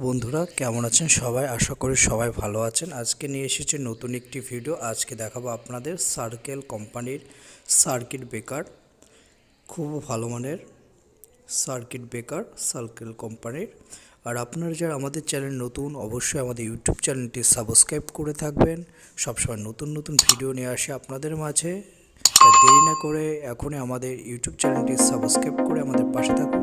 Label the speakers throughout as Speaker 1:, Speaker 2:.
Speaker 1: বন্ধুরা, কেমন আছেন সবাই? আশা করি সবাই ভালো আছেন। আজকে নিয়ে এসেছি নতুন একটি ভিডিও। আজকে দেখাবো আপনাদের সার্কেল কোম্পানির সার্কিট ব্রেকার। খুব ভালো মানের সার্কিট ব্রেকার সার্কেল কোম্পানির। আর আপনারা যারা আমাদের চ্যানেল নতুন, অবশ্যই আমাদের ইউটিউব চ্যানেলটি সাবস্ক্রাইব করে থাকবেন। সবসময় নতুন নতুন ভিডিও নিয়ে আসে আপনাদের মাঝে। দেরি না করে এখনই আমাদের ইউটিউব চ্যানেলটি সাবস্ক্রাইব করে আমাদের পাশে থাকুন।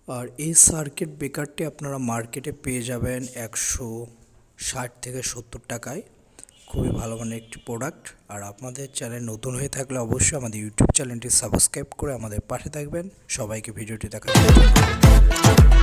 Speaker 1: আর এই সার্কিট ব্রেকারটি আপনারা মার্কেটে পেয়ে যাবেন 160 থেকে 70 টাকায়। খুবই ভালো মানের একটি প্রোডাক্ট। আর আপনাদের চ্যানেল নতুন হয়ে থাকলে অবশ্যই আমাদের ইউটিউব চ্যানেলটি সাবস্ক্রাইব করে আমাদের পাশে থাকবেন। সবাইকে ভিডিওটি দেখার জন্য